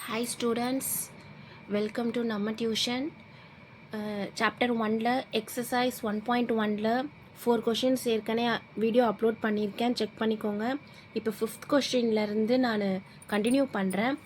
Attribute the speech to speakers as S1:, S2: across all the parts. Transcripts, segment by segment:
S1: Hi students, welcome to Namma Tuition. Chapter 1ல exercise 1.1ல 4 questions ஏற்கனவே video upload பண்ணியிருக்கேன், check பண்ணிக்கோங்க. இப்போ 5th கொஸ்டின்லேருந்து நான் கண்டினியூ பண்ணுறேன்.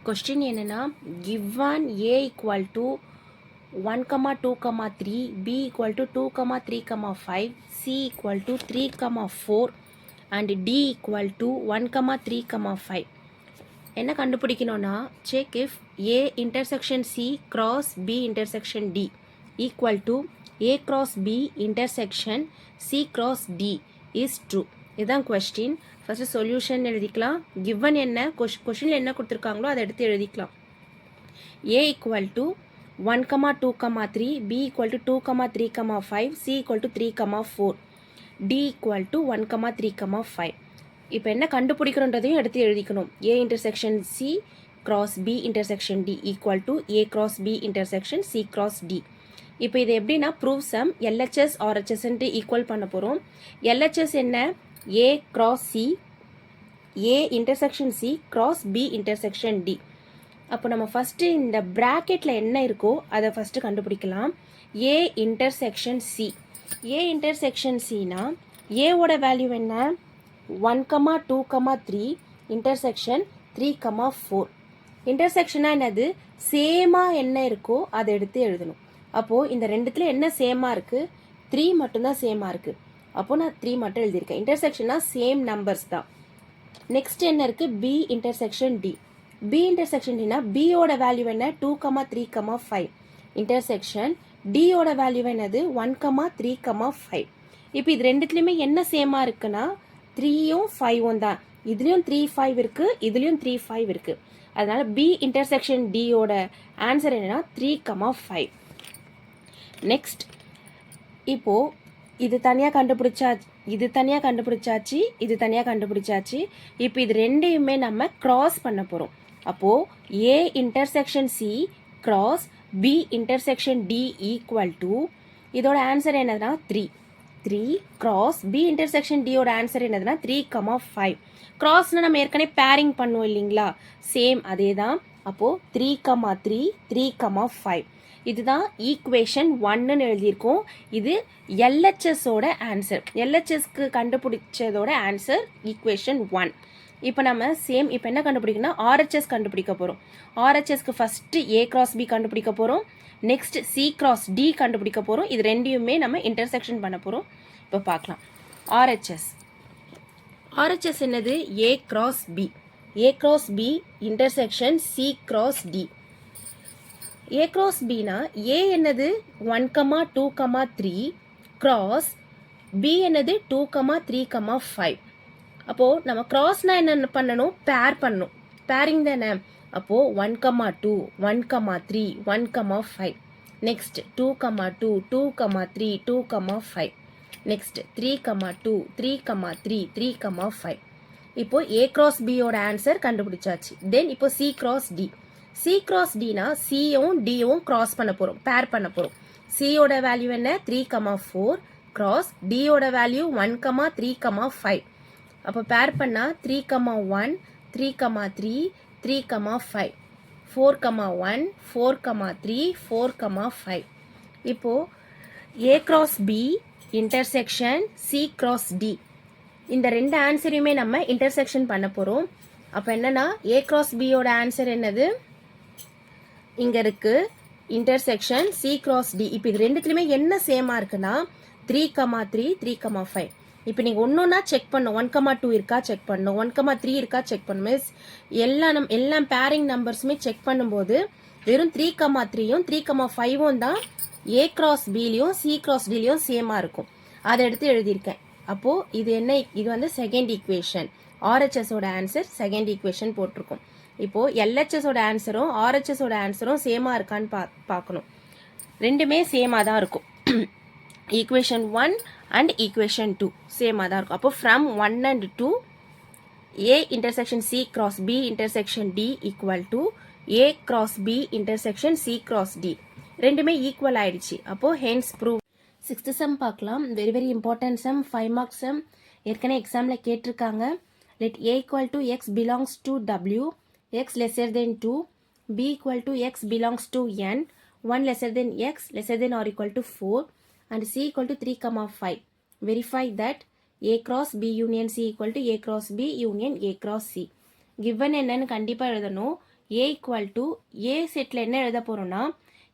S1: கொஸ்டின் என்னென்னா, given a equal to 1, 2, 3, b equal to 2, 3, 5, c equal to 3, 4 and d equal to 1, 3, 5. என்ன கண்டுபிடிக்கணும்னா, check if a intersection c cross b intersection d equal to a cross b intersection c cross d is true. இதுதான் question. First solution எழுதிக்கலாம். given என்ன கொஸ்டினில் என்ன கொடுத்துருக்காங்களோ அதை எடுத்து எழுதிக்கலாம். a equal to 1, 2, 3, b equal to 2, 3, 5, c equal to 3, 4, d equal to 1, 3, 5. இப்போ என்ன கண்டுபிடிக்கிறோன்றதையும் எடுத்து எழுதிக்கணும். a intersection c cross b intersection d equal to a cross b intersection c cross d. இப்போ இது எப்படின்னா prove sum LHS RHS equal பண்ண போகிறோம். LHS என்ன? a cross c, a intersection c cross b intersection d. அப்போ நம்ம first இந்த ப்ராக்கெட்டில் என்ன இருக்கோ அதை ஃபஸ்ட்டு கண்டுபிடிக்கலாம். a intersection c, a intersection cனா a ஓட வேல்யூ என்ன? 1, 2, 3 intersection 3, 4. இன்டர்செக்ஷனாக என்னது? சேமாக என்ன இருக்கோ அதை எடுத்து எழுதணும். அப்போது இந்த ரெண்டுத்துல என்ன சேமாக இருக்குது? 3 மட்டும்தான் சேமாக இருக்குது. அப்போது நான் 3 மட்டும் எழுதியிருக்கேன். இன்டர்செக்ஷனாக சேம் நம்பர்ஸ் தான். நெக்ஸ்ட் என்ன இருக்குது? B intersection D. B intersection டினா பியோட வேல்யூ என்ன? 2, 3, 5. இன்டர்செக்ஷன் டியோட வேல்யூ என்னது? 1, 3, 5. இப்போ இது ரெண்டுத்துலேயுமே என்ன சேமாக இருக்குன்னா 3யும் 5ம் தான். இதுலேயும் 3, 5 இருக்குது, இதுலேயும் 3, 5 இருக்குது. அதனால் பி இன்டர்செக்ஷன் டியோட ஆன்சர் என்னன்னா 3, 5. நெக்ஸ்ட், இப்போது இது தனியாக கண்டுபிடிச்சாச்சு, இது தனியாக கண்டுபிடிச்சாச்சு, இது தனியாக கண்டுபிடிச்சாச்சு. இப்போ இது ரெண்டையுமே நம்ம கிராஸ் பண்ண போகிறோம். அப்போது A intersection C cross B intersection D equal to, இதோட ஆன்சர் என்னதுன்னா 3 கிராஸ் பி இன்டர்செக்ஷன் டியோட ஆன்சர் என்னதுன்னா 3, 5. கிராஸ்னால் நம்ம ஏற்கனவே பேரிங் பண்ணுவோம் இல்லைங்களா? சேம் அதே தான். அப்போது 3, 3, 5. இதுதான் ஈக்குவேஷன் 1ன்னு எழுதியிருக்கோம். இது எல்ஹெச்எஸோட ஆன்சர். எல்ஹெச்எஸ்க்கு கண்டுபிடிச்சதோட ஆன்சர் ஈக்குவேஷன் 1. இப்போ நம்ம சேம் இப்போ என்ன கண்டுபிடிக்கணும்னா ஆர்ஹெச்எஸ் கண்டுபிடிக்க போகிறோம். ஆர்ஹெச்எஸ்க்கு ஃபஸ்ட்டு ஏ கிராஸ் பி கண்டுபிடிக்க போகிறோம். நெக்ஸ்ட் சி கிராஸ் டி கண்டுபிடிக்க போகிறோம். இது ரெண்டையுமே நம்ம இன்டர்செக்ஷன் பண்ண போகிறோம். இப்போ பார்க்கலாம். ஆர்ஹெச்எஸ் என்னது? A cross B. A cross B intersection C cross D. A cross பினா ஏ என்னது? 1, 2, 3 கிராஸ் பி என்னது? 2, 3, 5. அப்போது நம்ம கிராஸ்னால் என்ன பண்ணணும்? பேர் பண்ணணும். பேரிங் தானே. அப்போது 1, 2, 1, 3, 1, 5. நெக்ஸ்ட் 2, 2, 2, 3, 2, 5. நெக்ஸ்ட் 3, 2, 3, 3, 3, 5. இப்போ ஏ கிராஸ் பியோட ஆன்சர் கண்டுபிடிச்சாச்சு. தென் இப்போ C cross D. C cross டினா சியும் டியும் கிராஸ் பண்ண போகிறோம், பேர் பண்ண போகிறோம். சியோட வேல்யூ என்ன? 3, 4 கிராஸ் டியோட வேல்யூ 1, 3, 5. அப்போ பேர் பண்ணால் 3, 1, 3, 3, 3, 5. 4, 1, 4, 3, 4, 5. இப்போது A cross B intersection C cross D, இந்த ரெண்டு ஆன்சரையுமே நம்ம இன்டர்செக்ஷன் பண்ண போகிறோம். அப்போ என்னன்னா ஏ கிராஸ் பியோட ஆன்சர் என்னது? இங்கே இருக்குது இன்டர்செக்ஷன் சி கிராஸ் டி. இப்போ இது ரெண்டுத்துலையுமே என்ன சேமாக இருக்குன்னா 3, 3, 3, 5. இப்போ நீங்கள் ஒன்றா செக் பண்ணணும். 1, 2 இருக்கா செக் பண்ணணும், 1, 3 இருக்கா செக் பண்ணணும். எல்லாம் பேரிங் நம்பர்ஸுமே செக் பண்ணும்போது வெறும் 3, 3யும் 3, 5ம் தான் ஏ கிராஸ் பிலையும் சி கிராஸ் டிலையும் சேமாக இருக்கும். அதை எடுத்து எழுதியிருக்கேன். அப்போது இது என்ன? இது வந்து செகண்ட் ஈக்குவேஷன். ஆர்ஹெச்எஸோட ஆன்சர் செகண்ட் ஈக்குவேஷன் போட்டிருக்கோம். இப்போது எல்ஹெச்எஸோட ஆன்சரும் ஆர்ஹெச்எஸோட ஆன்சரும் சேமாக இருக்கான்னு பார்க்கணும். ரெண்டுமே சேமாக தான் இருக்கும். ஈக்குவேஷன் 1 அண்ட் ஈக்குவேஷன் 2 சேமாக தான் இருக்கும். அப்போ from 1 and 2 A intersection C cross B intersection D equal to A cross B intersection C cross D ரெண்டுமே ஈக்குவல் ஆயிடுச்சு. அப்போது ஹென்ஸ் ப்ரூவ். 6th சம் பார்க்கலாம். Very very important sum, 5 marks sum. ஏற்கனவே எக்ஸாமில் கேட்டிருக்காங்க. Let A equal to X belongs to W, x lesser than 2, b equal to x belongs to n, 1 lesser than x lesser than or equal to 4 and c equal to 3 comma 5. Verify that a cross b union c equal to a cross b union a cross c. given என்னன்னு கண்டிப்பாக எழுதணும். a equal to a settle என்ன எழுத போகிறோம்னா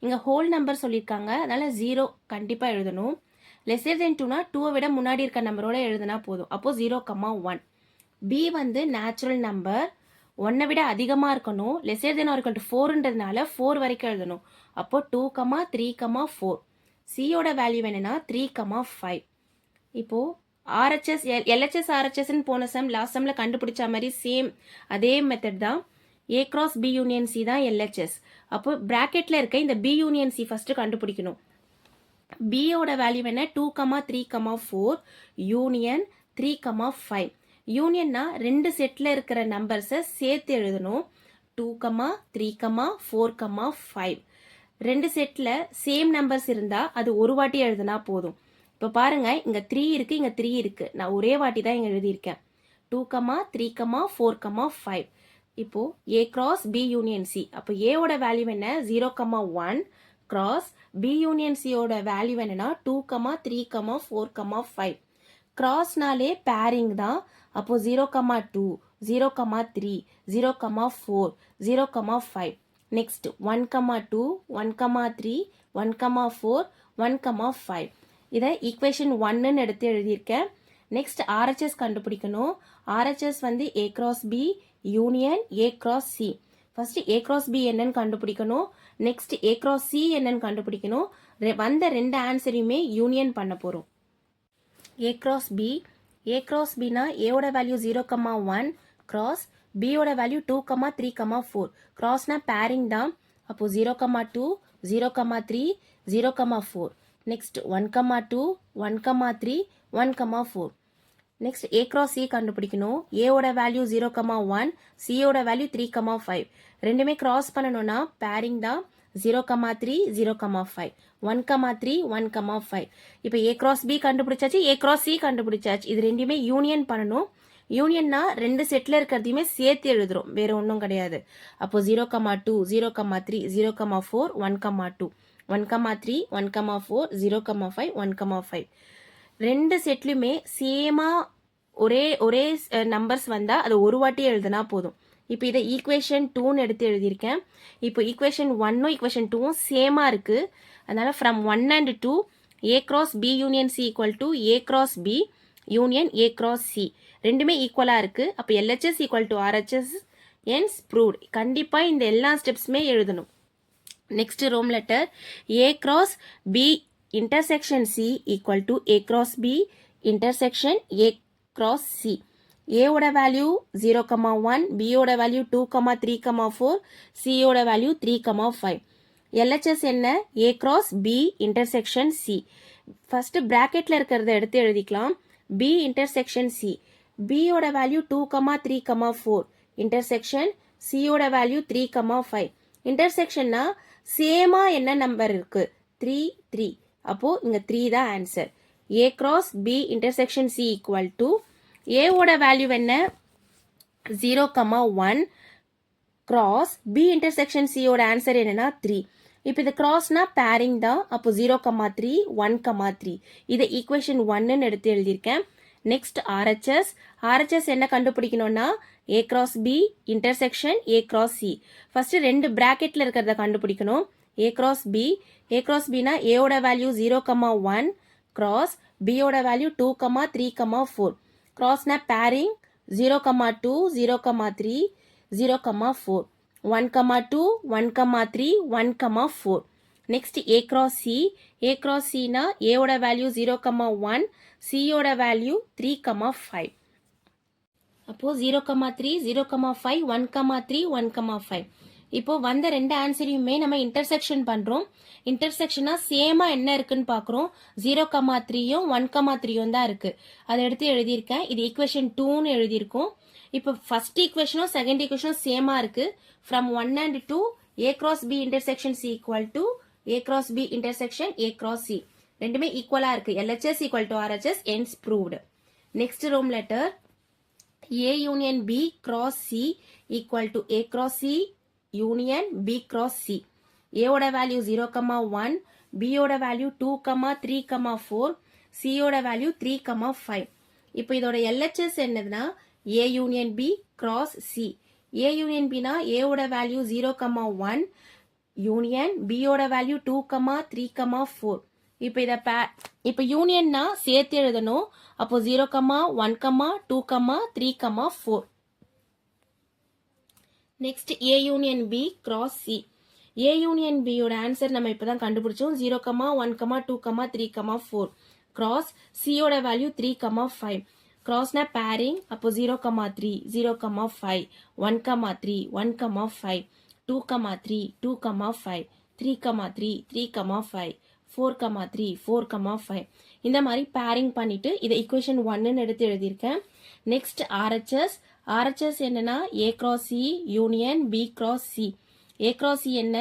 S1: இங்கே whole number சொல்லியிருக்காங்க, அதனால் 0 கண்டிப்பாக எழுதணும். லெஸ்ஸர் தென் 2னா 2வை விட முன்னாடி இருக்க நம்பரோட எழுதுனா போதும். அப்போது 0, 1. b வந்து நேச்சுரல் நம்பர், 1 விட அதிகமாக இருக்கணும். Lesser than or equal to 4ன்றதுனால 4 வரைக்கும் எழுதணும். அப்போ 2, 3, 4. சியோட வேல்யூ என்னன்னா 3, 5. இப்போது RHS LHS RHSன்னு போன சம் லாஸ்ட் சம்மில் கண்டுபிடிச்ச மாதிரி சேம் அதே மெத்தட் தான். A cross B union C தான் LHS. அப்போ ப்ராக்கெட்டில் இருக்க இந்த B union C ஃபஸ்ட்டு கண்டுபிடிக்கணும். பியோட வேல்யூ என்ன 2, 3, 4 யூனியன் 3, 5. யூனியன்னா ரெண்டு செட்டில் இருக்கிற நம்பர்ஸை சேர்த்து எழுதணும். 2, 3, 4, 5. ரெண்டு செட்டில் சேம் நம்பர்ஸ் இருந்தால் அது ஒரு வாட்டி எழுதுனா போதும். இப்போ பாருங்க, இங்கே 3 இருக்குது, இங்கே 3 இருக்குது. நான் ஒரே வாட்டி தான் இங்கே எழுதியிருக்கேன். 2, 3, 4, 5. இப்போது A cross B union C. அப்போ ஏவோட வேல்யூ என்ன 0, 1 cross B union C ஓட வேல்யூ என்னன்னா 2, 3, 4, 5. கிராஸ்னாலே பேரிங் தான். அப்போது 0, 2, 0, 3, 0, 4, 0, 5. நெக்ஸ்ட் 1, 2, 1, 3, 1, 4, 1, 5. இதை ஈக்குவேஷன் 1ன்னு எடுத்து எழுதியிருக்கேன். நெக்ஸ்ட் RHS கண்டுபிடிக்கணும். RHS வந்து A cross B union A cross C. First A cross B என்னன்னு கண்டுபிடிக்கணும். நெக்ஸ்ட் A cross C என்னன்னு கண்டுபிடிக்கணும். வந்த ரெண்டு ஆன்சரையுமே யூனியன் பண்ண போகிறோம். A cross B. A cross Bனா ஏவோட வேல்யூ 0, 1 cross Bயோட வேல்யூ 2, 3, 4. கிராஸ்னா பேரிங் தான். அப்போது 0, 2, 0, 3, 0, 4. Next 1, 2, 1, 3, 1, 4. Next A cross C கண்டுபிடிக்கணும். ஏவோட வேல்யூ 0, 1, சியோட வேல்யூ 3, 5. ரெண்டுமே கிராஸ் பண்ணணும்னா பேரிங் தான். 0, 3, 0, 5. 1, 3, 1, 5. இப்போ A cross B கண்டுபிடிச்சாச்சு, A cross C கண்டுபிடிச்சாச்சு. இது ரெண்டுமே யூனியன் பண்ணணும். யூனியன்னா ரெண்டு செட்டில் இருக்கிறதையுமே சேர்த்து எழுதுறோம், வேறு ஒன்றும் கிடையாது. அப்போ 0, 2, 0, 3, 0, 4, 1, 2. 1, 3, 1, 4, 0, 5, 1, 5. ரெண்டு செட்லையுமே சேமாக ஒரே நம்பர்ஸ் வந்தால் அது ஒரு வாட்டி எழுதுனா போதும். இப்போ இதை ஈக்குவேஷன் 2ன்னு எடுத்து எழுதியிருக்கேன். இப்போ ஈக்குவேஷன் 1ம் ஈக்குவேஷன் 2ம் சேமாக இருக்குது. அதனால் from 1 and 2 A cross B union C equal to A cross B union A cross C. ரெண்டுமே ஈக்குவலாக இருக்குது. அப்போ LHS equal to RHS hence proved. கண்டிப்பாக இந்த எல்லா ஸ்டெப்ஸுமே எழுதணும். Next Rome letter A cross B intersection C equal to A cross B intersection A cross C. ஏவோட வேல்யூ 0, 1, பியோட வேல்யூ 2, 3, 4, சியோட வேல்யூ 3, 5. LHS என்ன A cross B intersection C. First ப்ராக்கெட்டில் இருக்கிறத எடுத்து எழுதிக்கலாம். B intersection C. பியோட வேல்யூ 2, 3, 4. இன்டர்செக்ஷன் சியோட வேல்யூ 3, 5. இன்டர்செக்ஷன்னா சேமாக என்ன நம்பர் இருக்குது 3, 3. அப்போது இங்கே 3 தான் answer. A cross B intersection C equal to ஏவோட வேல்யூ என்ன 0, 1 cross B intersection சியோட ஆன்சர் என்னன்னா 3. இப்போ இது கிராஸ்னா பேரிங் தான். அப்போ 0, 3, 1, 3. இதை ஈக்குவேஷன் 1ன்னு எடுத்து எழுதியிருக்கேன். நெக்ஸ்ட் RHS என்ன கண்டுபிடிக்கணும்னா A cross B intersection A cross C. First ரெண்டு ப்ராக்கெட்டில் இருக்கிறத கண்டுபிடிக்கணும். A cross Bனா ஏவோட வேல்யூ 0, 1 cross பியோட value 2, 3, 4. கிராஸ்னா bearing 0, 2, 0, 3, 0, 4. 1, 2, 1, 3, 1, 4. Next A cross Cனா ஏவோட வேல்யூ 0, 1 சியோட வேல்யூ 3, 5. அப்போது 0, 3, 0, 5, 1, 3, 1, 5. இப்போது வந்த ரெண்டு ஆன்சரையுமே நம்ம இன்டர்செக்ஷன் பண்ணுறோம். இன்டர்செக்ஷனாக சேமாக என்ன இருக்குன்னு பார்க்குறோம். 0, 3யும் 1, 3யும் தான் இருக்குது. அதை எடுத்து எழுதியிருக்கேன். இது ஈக்குவேஷன் 2ன்னு எழுதியிருக்கோம். இப்போ ஃபர்ஸ்ட் ஈக்குவேஷனும் செகண்ட் ஈக்குவேஷனும் சேமாக இருக்குது. From 1 and 2 A cross B intersection C equal to A cross B intersection A cross C. ரெண்டுமே ஈக்குவலாக இருக்குது. LHS equal to RHS hence proved. Next Rome letter A union B cross C equal to A cross C union B cross C. ஏவோட value 0,1, பியோட value 2, 3, 4, சியோட value 3, 5. இப்போ இதோட LHS என்னதுன்னா A union B cross C. A union பினா ஏவோட value 0,1, union பியோட value 2, 3, 4. இப்போ யூனியன்னா சேர்த்து எழுதணும். அப்போ 0,1, 2, 3, 4. Next A union B cross C. A union பியோட ஆன்சர் நம்ம இப்பதான் கண்டுபிடிச்சோம். 0,1, 2, 3, 4. கிராஸ் சியோட வேல்யூ 3, 5. கிராஸ்னா பேரிங். அப்போ 0,3, 0,5, 1,3, 1,5, 2,3, 2,5, 3,3, 3,5, 4,3, 4,5. இந்த மாதிரி பேரிங் பண்ணிட்டு இதை equation 1 எடுத்து எழுதியிருக்கேன். Next RHS. ஆர்ஹெச்எஸ் என்னன்னா A cross C union B cross C. A cross C என்ன?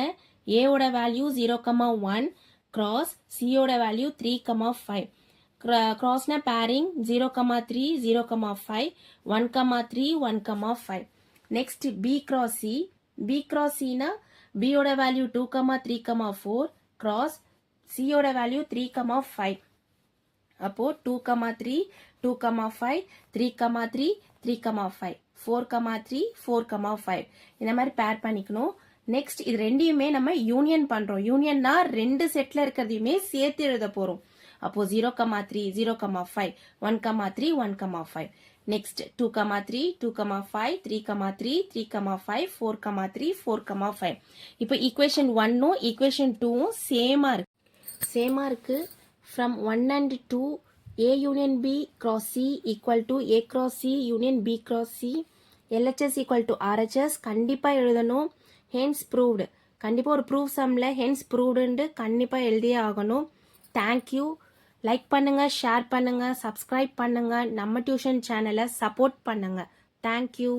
S1: ஏவோட வேல்யூ 0,1, கிராஸ் சியோட வேல்யூ 3, 5. கிராஸ்னா pairing 0,3, 0,5, 1,3, 1,5. Next B cross C. B cross சினா பியோட வேல்யூ 2, 3, 4, கிராஸ் சியோட வேல்யூ 3, 5. அப்போ 2, 3, 2, 5, 3, 3, 3, 5, 4, 3, 4, 5. இந்த மாதிரி பேர் பண்ணிக்கணும். நெக்ஸ்ட் இது ரெண்டையுமே நம்ம யூனியன் பண்றோம். யூனியன்னா ரெண்டு செட்ல இருக்கிறதையுமே சேர்த்து எழுத போறோம். அப்போ 0,3, 0,5, 1,3, 1,5. நெக்ஸ்ட் 2,3, 2,5, 3,3, 3,5, 4,3, 4,5. இப்போ ஈக்குவேஷன் 1ம் ஈக்குவேஷன் 2ம் சேமா இருக்கு. From 1 and 2 A union B cross C equal to A cross C union B cross C. LHS equal to RHS கண்டிப்பா எழுதணும். hence proved. கண்டிப்பா ஒரு proof sumல hence proved கண்டிப்பா எழுதியே ஆகணும். தேங்க்யூ. லைக் பண்ணுங்க, ஷேர் பண்ணுங்க, சப்ஸ்கிரைப் பண்ணுங்க, நம்ம டியூஷன் சேனலை சப்போர்ட் பண்ணுங்க. தேங்க்யூ.